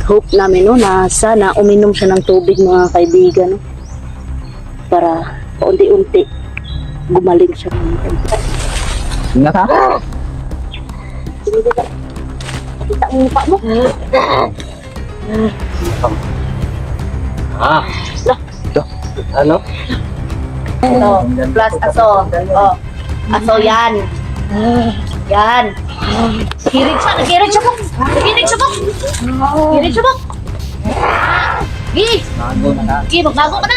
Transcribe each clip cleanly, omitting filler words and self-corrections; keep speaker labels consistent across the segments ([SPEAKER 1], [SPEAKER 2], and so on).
[SPEAKER 1] hope namin no, na sana uminom siya ng tubig mga kaibigan no, para paunti-unti gumaling siya mga kaibigan.
[SPEAKER 2] Ingat ha?
[SPEAKER 1] Kita ang mukha mo.
[SPEAKER 2] Ah. Ito. Ano?
[SPEAKER 1] Ito, plus aso. Oh, aso yan. Yan. Kirig siya, nagirig siya po. Nagirig siya po. Nagirig siya po. Gi!
[SPEAKER 2] Nago na na.
[SPEAKER 1] Gi, magbago ka na.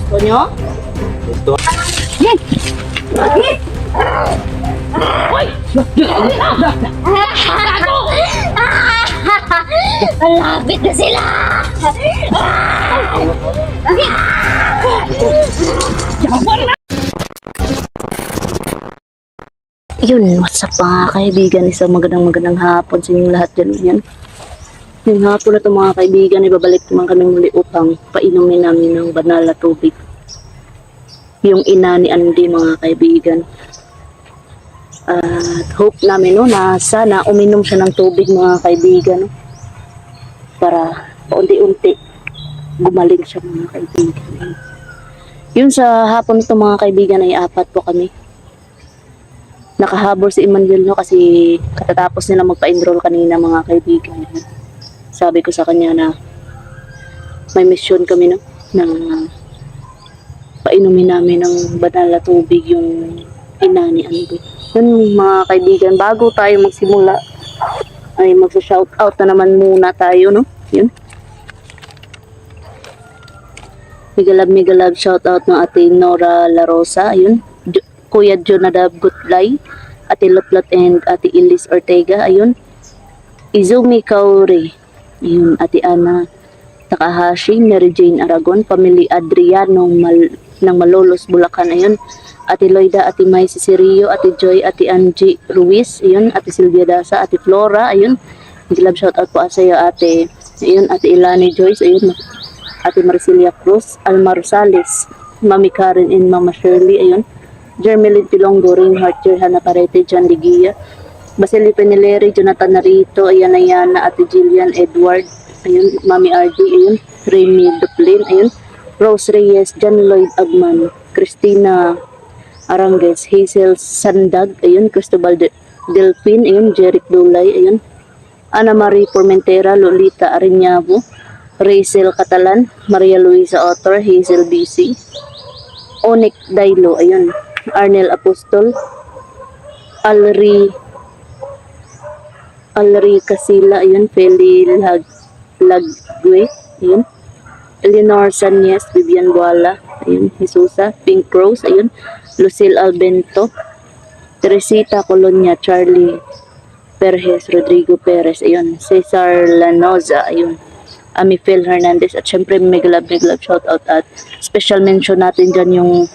[SPEAKER 1] Gusto nyo?
[SPEAKER 2] Gusto.
[SPEAKER 1] Yan! Gi! Hoy! Malapit na sila! Yun, what's up mga kaibigan? Isang magandang hapon sa inyong lahat dyan. Yan. Yung hapon na ito mga kaibigan, ibabalik naman kami muli upang painumin namin ng banal na tubig. Yung ina ni Andy mga kaibigan. At hope namin no, na sana uminom siya ng tubig mga kaibigan. No? Para paunti-unti gumaling siya mga kaibigan. Yun sa hapon ito mga kaibigan ay 4 po kami. Nakahabol si Emmanuel no kasi katatapos nila magpa-enroll kanina mga kaibigan. Sabi ko sa kanya na may mission kami no na painumin namin ng banal na tubig yung ina ni Andy. Yun mga kaibigan, bago tayo magsimula ay magsa-shoutout na naman muna tayo no. Yun. Migalab shoutout ng ate Nora La Rosa, ayun. Kuya Jonadab Gutlay, ate Lotlot and ate Ilis Ortega, ayun. Izumi Kauri, ayun, ate Ana Takahashi, Mary Jane Aragon, pamilya Adriano ng Malolos, Bulacan, ayun. Ate Loida, ate May Cicirio, ate Joy, ate Angie Ruiz, ayun. Ate Silvia Dasa, ate Flora, ayun. Migalab shoutout po sa iyo ate, ayun, ate Ilani Joyce, ayun. Ate Marcilia Cruz, Alma Rosales, Mami Karen and Mama Shirley, ayun. Jermelyn Pilongo, Reinhardt, Jerhana Parete, John Ligia, Basilio Penileri, Jonathan Narito, Ayana, Ate Jillian Edward, ayun, Mami RD, ayun, Remy Duplin, ayun, Rose Reyes, John Lloyd Agman, Christina Arangues, Hazel Sandag, ayun, Cristobal Delphin, ayun, Jeric Dulay, ayun, Ana Marie Formentera, Lolita Ariñavo, Rachel Catalan, Maria Luisa Otor, Hazel BC, Onik Dailo, ayun, Arnel Apostol, Alri Casila, ayun, Feli Lagwe, ayun, Eleanor Sanyes, Vivian Buala, ayun, Jesusa, Pink Rose, ayun, Lucille Albento, Teresita Colonia, Charlie Perez, Rodrigo Perez, ayun, Cesar Lanoza, ayun, Amifel Hernandez, at syempre megalab shoutout at special mention natin dyan yung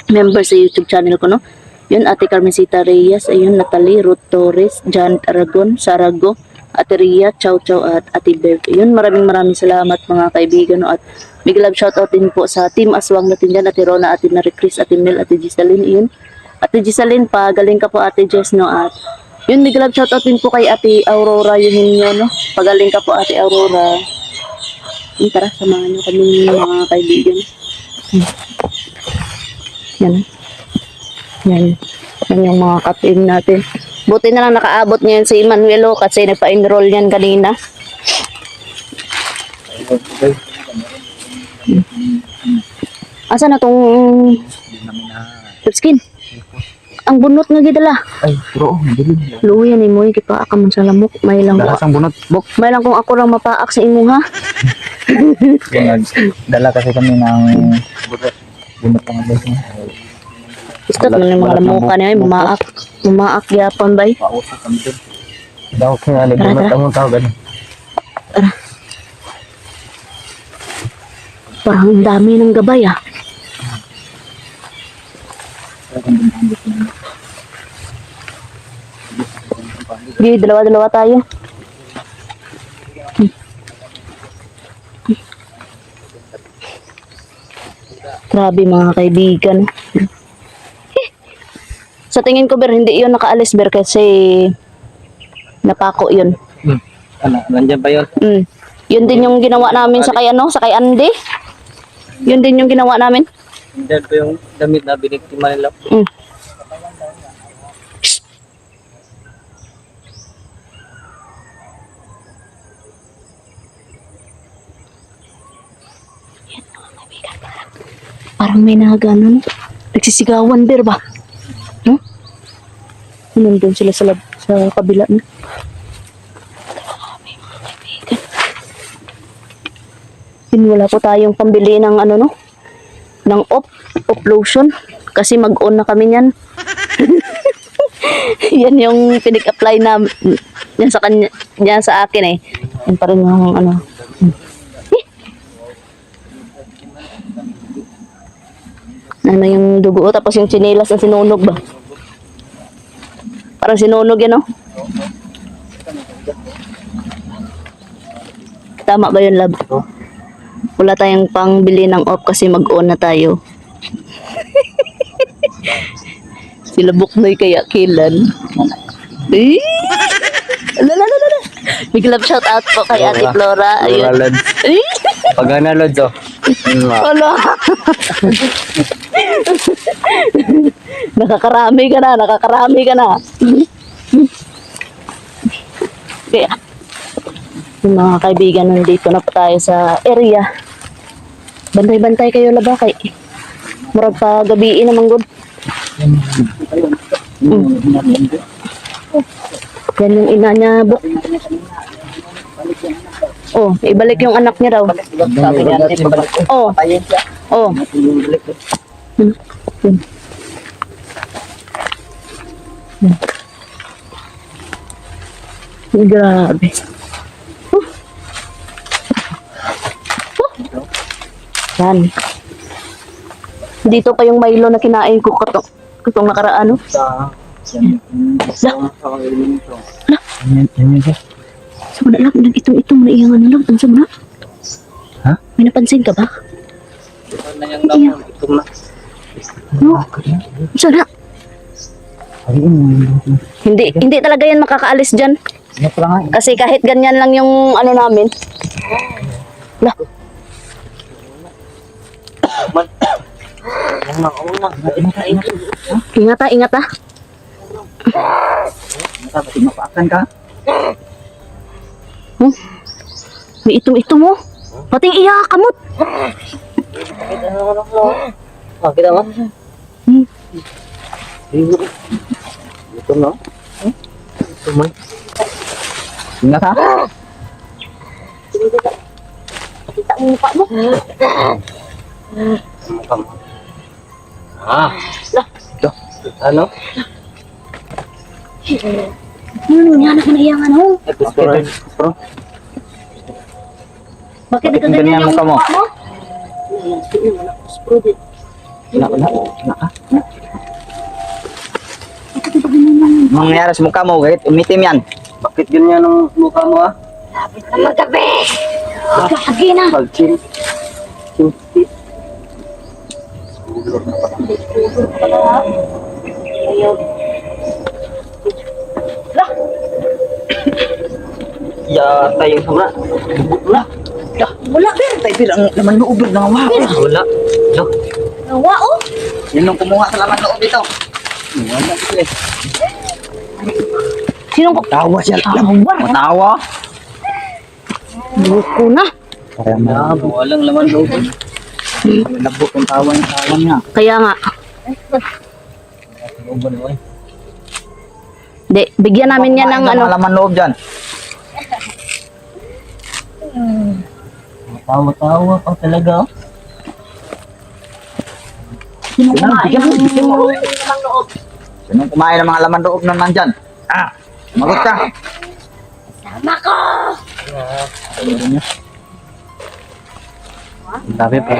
[SPEAKER 1] member sa YouTube channel ko, no? Yun, ate Carmencita Reyes, ayun, Natalie, Ruth Torres, Janet Aragon, Sarago, ate Ria, Chow Chow, at ate Bev. Yun, maraming salamat mga kaibigan, no? At megalab shoutout din po sa team Aswang natin dyan, ate Rona, ate Marie Chris, ate Mel, ate Gisaline, yun. Ate Gisaline, pagaling ka po ate Jess, no? At yun, megalab shoutout din po kay ate Aurora Eugenio, no? Pagaling ka po ate Aurora. Yun, tara, samahan nyo kami mga kaibigan. Yan. Yan. Yan yung mga kapim natin. Buti na lang nakaabot niyan si Emmanuel kasi nagpa-enroll yan kanina. Asa na tong skin? Ang bunot nga gidala.
[SPEAKER 2] Ay, bro, bilib.
[SPEAKER 1] Luya ni mo kita ka man sa lamok. May lang
[SPEAKER 2] Dala sang bunot, bok.
[SPEAKER 1] May lang kung ako lang mapaak sa imo ha.
[SPEAKER 2] Dala kasi kami ng bunot ng bunot.
[SPEAKER 1] Gusto man yung mga lamukan niya, mamaak yapon bay.
[SPEAKER 2] Pausap kami dun. Daw kaya bunot ang tao ganun.
[SPEAKER 1] Parang ang dami ng gabay ah. Gigi, dalawa tayo. Grabe mga kaibigan. Sa tingin ko, Ber, hindi yun nakaalis, Ber, kasi Napako yun.
[SPEAKER 2] Ano, nandiyan ba yun?
[SPEAKER 1] Yun din yung ginawa namin sa kay ano, sa kay Andy. Yun din yung ginawa namin.
[SPEAKER 2] Nandiyan pa yung damit na biniktima nila.
[SPEAKER 1] Parang may nagano, nagsisigawan bir ba? No? Nandun sila sa kabila na. Wala po tayong pambili ng ano no? Ng op lotion. Kasi mag-on na kami niyan. Yan yung pinik-apply na yan sa kanya, yan sa akin eh. Yan pa rin yung ano. Ano yung dugo tapos yung tsinelas ang sinunog ba? Parang sinunog yan, no? Tama ba yun, lab? Wala tayong pangbili ng off kasi mag-on na tayo. Sila Buknoy kaya kilan. Eh! Lalalala. Big love shout out po kay Ate Flora. Ayun. Eh!
[SPEAKER 2] Pag Lods, oh.
[SPEAKER 1] Wala. Nakakarami ka na. Kaya, yung mga kaibigan, nandito na po tayo sa area. Bantay-bantay kayo labakay. Murag pa gabiin naman good. Yan yung ina niya, Buk. Oh, ibalik yung anak niya daw.
[SPEAKER 2] Sabi niya,
[SPEAKER 1] Oh. Oh. Grabe. Yan. Dito pa yung Milo na kinain ko katong nakaraan, no? Sa na lang, itong na iyang ano lang, tansa mo na.
[SPEAKER 2] Ha?
[SPEAKER 1] May napansin ka ba? No? Sana. Hindi talaga yan makakaalis dyan. Kasi kahit ganyan lang yung ano namin. Lah. Ingat ha. May itom mo. Pating iya kamot.
[SPEAKER 2] Kita mo? Ito no? Ito mo? Ingat ha?
[SPEAKER 1] Kita mo mukha mo.
[SPEAKER 2] Mukha mo. Ito. Ano?
[SPEAKER 1] Ano niya anak mo na iyang ano?
[SPEAKER 2] Bro.
[SPEAKER 1] Bakit nagkaganyan yung mukha mo?
[SPEAKER 2] Mangyari sa mukha mo, kahit umitim yan. Bakit ganyan ang mukha mo ah?
[SPEAKER 1] Lapit na magabi! Kagi na!
[SPEAKER 2] Pag-chill. Ya, tayo sama. Wala.
[SPEAKER 1] Wala din!
[SPEAKER 2] Tayo bilang laman loob ng awa. Wala. Loh.
[SPEAKER 1] Nawa oh!
[SPEAKER 2] Yan ang kumuha sa laman loob dito. Wala dito eh.
[SPEAKER 1] Sinong ko?
[SPEAKER 2] Tawa siya. Matawa.
[SPEAKER 1] Buko na!
[SPEAKER 2] Kaya walang laman loob. Nabot ang tawa niya.
[SPEAKER 1] Kaya nga. Di, bigyan namin yan ng ano.
[SPEAKER 2] Laman loob dyan. Tawa-tawa pa talaga.
[SPEAKER 1] Sino kumain
[SPEAKER 2] Bigyan mo,
[SPEAKER 1] ng
[SPEAKER 2] bigyan mo.
[SPEAKER 1] ng loob?
[SPEAKER 2] Sinong kumain ng mga laman loob na nandyan? Magot ka.
[SPEAKER 1] Sama ko!
[SPEAKER 2] Dami pa.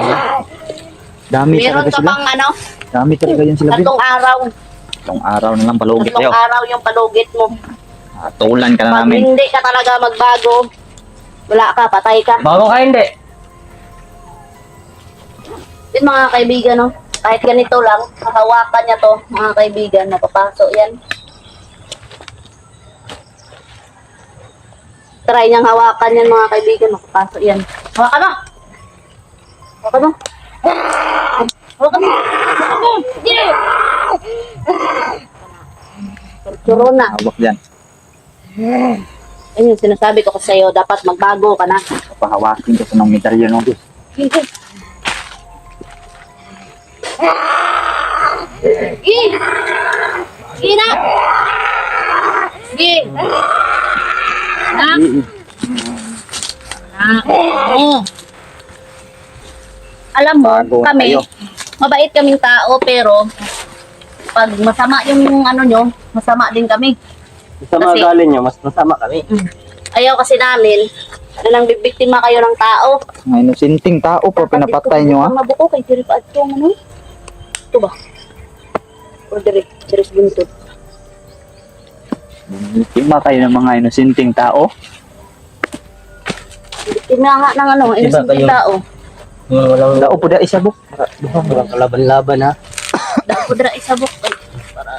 [SPEAKER 2] Dami
[SPEAKER 1] Meron
[SPEAKER 2] talaga
[SPEAKER 1] ka
[SPEAKER 2] sila.
[SPEAKER 1] bang ano?
[SPEAKER 2] Dami talaga yan sila.
[SPEAKER 1] Tatlong araw.
[SPEAKER 2] Itong araw na lang palugit
[SPEAKER 1] Tatlong
[SPEAKER 2] kayo.
[SPEAKER 1] araw yung palugit mo.
[SPEAKER 2] Tulan ka na
[SPEAKER 1] Pag
[SPEAKER 2] namin.
[SPEAKER 1] hindi ka talaga magbago, wala ka, patay ka.
[SPEAKER 2] Bago ka hindi.
[SPEAKER 1] Yun mga kaibigan, no? Kahit ganito lang, hahawakan niya to, mga kaibigan, napapaso yan. try niyang hawakan yan mga kaibigan. Makapasok yan. Hawakan mo! Hawakan mo! Hawakan mo! Hawakan mo! Yeah! Torturo na.
[SPEAKER 2] Hawak dyan.
[SPEAKER 1] Ayun yung sinasabi ko sa'yo, dapat magbago ka na.
[SPEAKER 2] Pahawakin ko sa ng medalyon no.
[SPEAKER 1] Sige. Sige! Sige na! Sige! Na! Oo. Alam mo,
[SPEAKER 2] Bago na
[SPEAKER 1] kami,
[SPEAKER 2] kayo.
[SPEAKER 1] mabait kaming tao, pero pag masama yung ano nyo, masama din kami.
[SPEAKER 2] Sa
[SPEAKER 1] Kasi-
[SPEAKER 2] mga galing nyo, mas masama kami.
[SPEAKER 1] Ayaw kasi namin na nang bibiktima kayo ng tao.
[SPEAKER 2] Mga inusinting tao po, pinapatay nyo ha.
[SPEAKER 1] Ang mabuko kay Tiri Paad ko, ano? Ito ba? O direct, direct buntod.
[SPEAKER 2] Biktima kayo ng mga inusinting tao.
[SPEAKER 1] Biktima nga ng ano, innocent
[SPEAKER 2] kayo?
[SPEAKER 1] tao.
[SPEAKER 2] Walang dao po da isa buk. Walang kalaban-laban ha.
[SPEAKER 1] Dapo dira isabok. Ay, para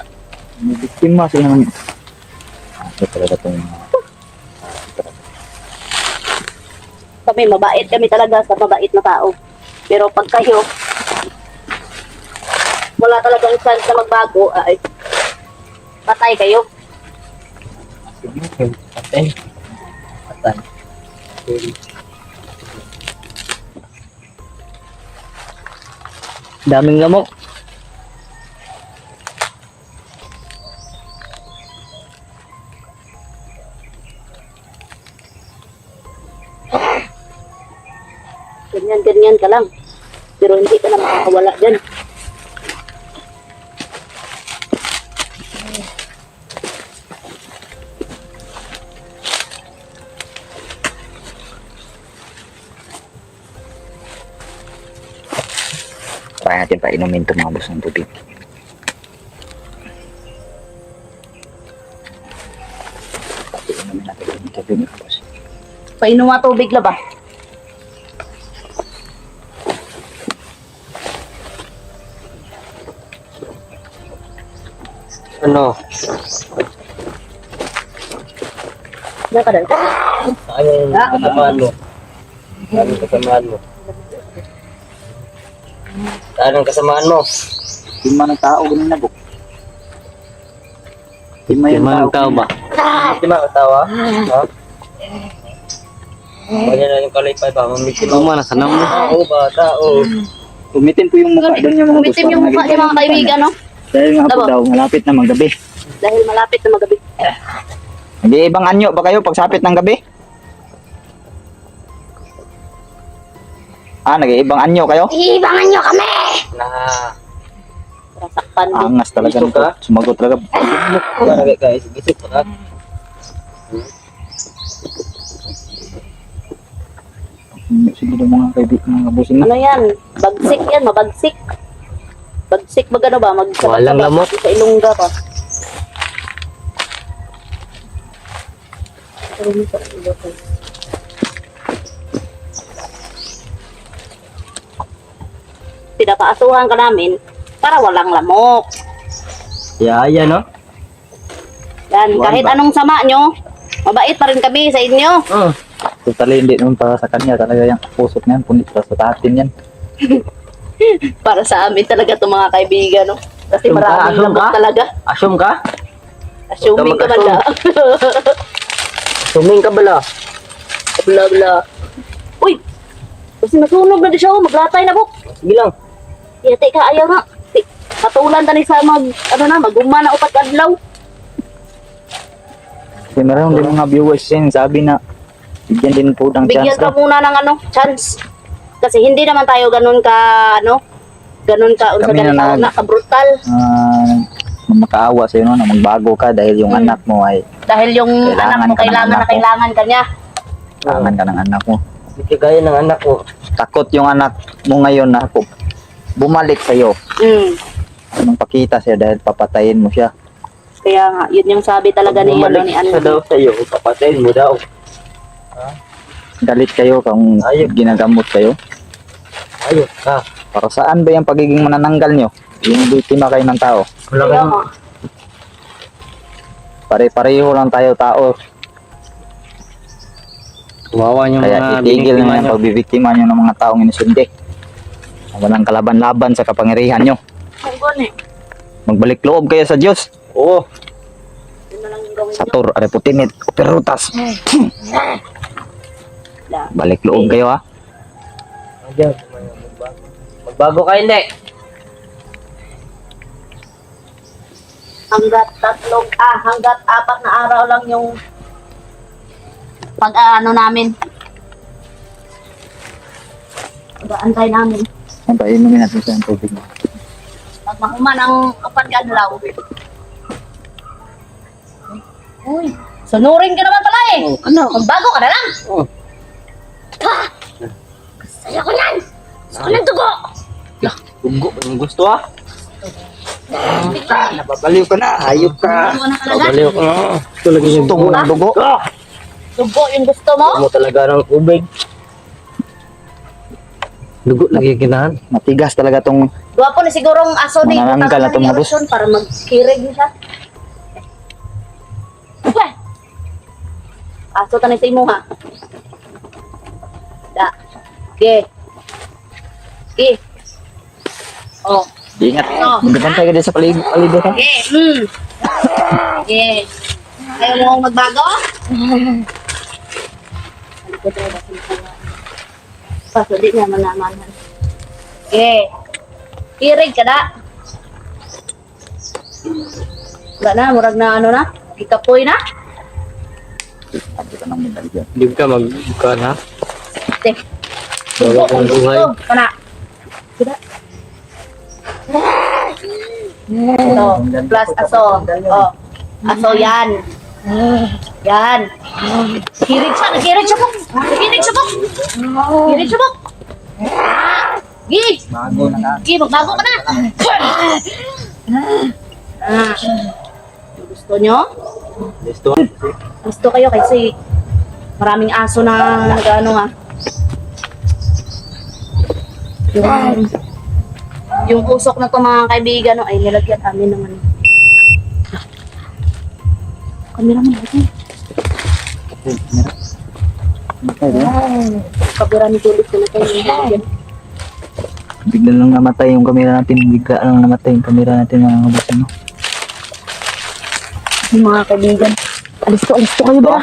[SPEAKER 2] May biktima sila ng... Ito talaga itong...
[SPEAKER 1] kami, mabait kami talaga sa mabait na tao. Pero pag kayo, wala talagang chance na magbago, ay, patay kayo.
[SPEAKER 2] Patay. Patay. Daming lamok.
[SPEAKER 1] Ganyan ka lang. Pero hindi ka na makakawala dyan.
[SPEAKER 2] Kaya natin pa inumin itong mga bus ng tubig. Inumin natin yung tubig mga bus.
[SPEAKER 1] Painom nga tubig la ba?
[SPEAKER 2] Ano?
[SPEAKER 1] Diyan ka dahil.
[SPEAKER 2] Anong kasamaan mo? Anong kasamaan mo? Anong kasamaan mo? Tima ng tao, ganun na buk. Tima ng tao ba? Tima ng tao ha? Ha? Kanya na yung kalipay ba? Mamitin mo. Mana, kanam mo. Oo ba, tao. Umitin po yung mukha doon yung mga
[SPEAKER 1] Umitim yung mukha niya mga kaibigan, no?
[SPEAKER 2] Dahil nga po
[SPEAKER 1] Tama.
[SPEAKER 2] daw, malapit na maggabi.
[SPEAKER 1] Dahil malapit na magabi.
[SPEAKER 2] Nag-iibang anyo ba kayo pagsapit ng gabi? Nag-iibang anyo kayo?
[SPEAKER 1] Iibangan nyo kami!
[SPEAKER 2] Na,
[SPEAKER 1] Rasakpan din.
[SPEAKER 2] angas talaga nito. Sumagot talaga. Talaga guys, gisip ka. Sige daw mga kaibigan, mga busin na.
[SPEAKER 1] Ano yan? Bagsik yan, mabagsik. Bagsik mag ano ba?
[SPEAKER 2] Walang lamok.
[SPEAKER 1] Sa ilongga pa. Pinapaasuhan ka namin para walang lamok.
[SPEAKER 2] Yaya no?
[SPEAKER 1] Yan,
[SPEAKER 2] Wala
[SPEAKER 1] kahit
[SPEAKER 2] ba?
[SPEAKER 1] anong sama nyo, mabait pa rin kami sa inyo.
[SPEAKER 2] Totally hindi naman para sa kanya. Talaga yung pusot niyan, punit para sa atin yan.
[SPEAKER 1] Para sa amin talaga itong mga kaibigan, no? Kasi
[SPEAKER 2] Assume ka?
[SPEAKER 1] maraming
[SPEAKER 2] Assume
[SPEAKER 1] lamok
[SPEAKER 2] ka?
[SPEAKER 1] talaga.
[SPEAKER 2] Assume ka?
[SPEAKER 1] Assuming ka man
[SPEAKER 2] Mag-assume.
[SPEAKER 1] lang.
[SPEAKER 2] Assuming ka bala?
[SPEAKER 1] Bla bla. Uy! Kasi nasunog na di siya, oh. Maglatay na, buk.
[SPEAKER 2] Sige lang.
[SPEAKER 1] Yate ka, ayaw na. Patulan tani sa maguma na upat adlaw.
[SPEAKER 2] Kasi meron din mga viewers yan. Sabi na, bigyan din po ng
[SPEAKER 1] Bigyan
[SPEAKER 2] chance
[SPEAKER 1] ka
[SPEAKER 2] daw.
[SPEAKER 1] muna ng chance. Kasi hindi naman tayo ganun ka, ganun ka, unsa
[SPEAKER 2] Kami na
[SPEAKER 1] ganun na, ka-brutal.
[SPEAKER 2] Makaawa sa'yo no, na magbago ka dahil yung anak mo ay
[SPEAKER 1] Dahil yung
[SPEAKER 2] Kailangan
[SPEAKER 1] anak mo,
[SPEAKER 2] ka ng
[SPEAKER 1] kailangan
[SPEAKER 2] anak
[SPEAKER 1] na
[SPEAKER 2] mo.
[SPEAKER 1] kailangan ka niya.
[SPEAKER 2] kailangan ka ng anak mo.
[SPEAKER 3] Hindi gaya ng anak ko.
[SPEAKER 2] Takot yung anak mo ngayon na bumalik sa'yo. Anong pakita siya dahil papatayin mo siya.
[SPEAKER 1] Kaya nga, yun yung sabi talaga ni, ni
[SPEAKER 3] siya daw
[SPEAKER 1] Andy.
[SPEAKER 3] sa'yo, papatayin mo daw.
[SPEAKER 2] Galit kayo kung
[SPEAKER 3] Ayun.
[SPEAKER 2] ginagamot kayo.
[SPEAKER 3] Ayos ka.
[SPEAKER 2] Para saan ba yung pagiging manananggal nyo? Yung biktima kayo ng tao.
[SPEAKER 3] Wala
[SPEAKER 1] Kaya
[SPEAKER 3] kang
[SPEAKER 1] nga,
[SPEAKER 2] Pare-pareho lang tayo tao.
[SPEAKER 3] Kawawa yung
[SPEAKER 2] Kaya
[SPEAKER 3] mga
[SPEAKER 2] itigil
[SPEAKER 3] biniktima
[SPEAKER 2] na yung
[SPEAKER 3] nyo.
[SPEAKER 2] pagbibiktima nyo ng mga taong inusundi. Walang kalaban-laban sa kapangyarihan nyo.
[SPEAKER 1] Kung gano'n
[SPEAKER 2] Magbalik loob kayo sa Diyos.
[SPEAKER 3] Oo.
[SPEAKER 1] yun na lang yung gawin nyo.
[SPEAKER 2] Sator, areputinit, operutas. Balik loob kayo ha.
[SPEAKER 3] Ayan, magbago ka hindi.
[SPEAKER 1] Hanggat 4 na araw lang yung pag-ano namin. Pag-aantay namin.
[SPEAKER 2] Antayin mo natin sa tubig mo.
[SPEAKER 1] Pag mahuman ang pag-adlaw. Uy, sunurin ka naman pala eh.
[SPEAKER 2] Ano?
[SPEAKER 1] Magbago ka na lang.
[SPEAKER 3] Oh.
[SPEAKER 1] Saya ko yan. Gusto ko ng dugo.
[SPEAKER 3] Dugo, ang gusto ah.
[SPEAKER 2] Napapaliw ka na. Hayop ka.
[SPEAKER 1] Dugo na talaga.
[SPEAKER 3] Pabaliw ka na. Ito lagi yung
[SPEAKER 2] Gusto mo ng dugo.
[SPEAKER 1] Dugo yung gusto mo.
[SPEAKER 3] Gusto mo talaga ng ubig. Dugo lagi kinahan.
[SPEAKER 2] Matigas talaga tong
[SPEAKER 1] Gwapo ni sigurong aso ni.
[SPEAKER 2] Manananggal na
[SPEAKER 1] Butang
[SPEAKER 2] itong
[SPEAKER 1] ng
[SPEAKER 2] habos.
[SPEAKER 1] ason para magkirig niya siya. Weh! Aso tanay sa imo ha. Da. Ge. Ge. Oh.
[SPEAKER 2] ingat.
[SPEAKER 1] Oh.
[SPEAKER 2] Magkantay ka din sa paligid ha.
[SPEAKER 1] Ge. Ge. Ayaw mo magbago? Paso di niya manamanan. Ge. Kirig ka na. Wala na, murag na ano na. Ikapoy na.
[SPEAKER 2] Hindi ka nang minalagyan.
[SPEAKER 3] Hindi ka magbukan ha.
[SPEAKER 1] Te.
[SPEAKER 3] Bago kong buhay.
[SPEAKER 1] Kana. Kita. Ito, plus aso. Oh. Aso yan. Yan. Kirig siya, nakirig siya po. Nakirig siya po. Kirig siya po. Gi!
[SPEAKER 2] Bago na ka.
[SPEAKER 1] Gi, magbago ka na. Ah. Gusto nyo?
[SPEAKER 3] Gusto.
[SPEAKER 1] Gusto kayo kasi maraming aso na nag-ano nga. Yung usok na to mga kaibigan, no, ay nilagyan namin naman. Kamera mo natin. Kamera ni Juliet ko na tayo nilagyan.
[SPEAKER 2] Bigla lang namatay yung kamera natin. Bigla lang namatay yung kamera natin mga kabusin mo.
[SPEAKER 1] Yung mga kaibigan. Alis to kayo ba?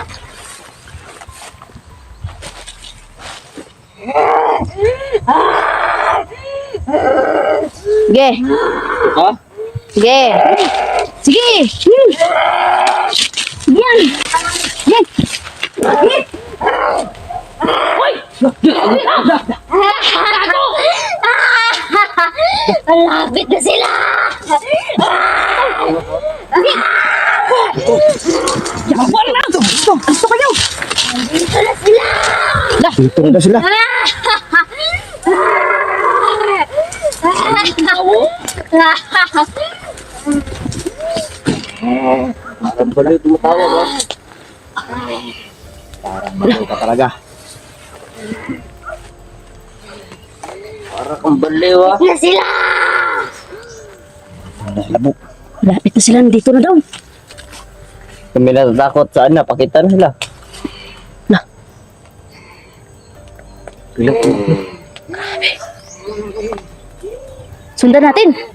[SPEAKER 1] Sige.
[SPEAKER 3] Ha?
[SPEAKER 1] Sige. Sige. Yan. Yan. Yan. Hoy! Malapit na sila! Wala na! Gusto kayo! Nandito na sila!
[SPEAKER 2] Dito na sila.
[SPEAKER 3] Parang baliw tumatawa ba?
[SPEAKER 2] Parang baliw ka talaga.
[SPEAKER 3] Parang kang baliw ah.
[SPEAKER 1] Na sila!
[SPEAKER 2] Labo.
[SPEAKER 1] Malapit na sila, nandito na daw.
[SPEAKER 3] Kami natatakot saan na, pakitan sila.
[SPEAKER 1] Na.
[SPEAKER 3] Ilang
[SPEAKER 1] Sundan natin.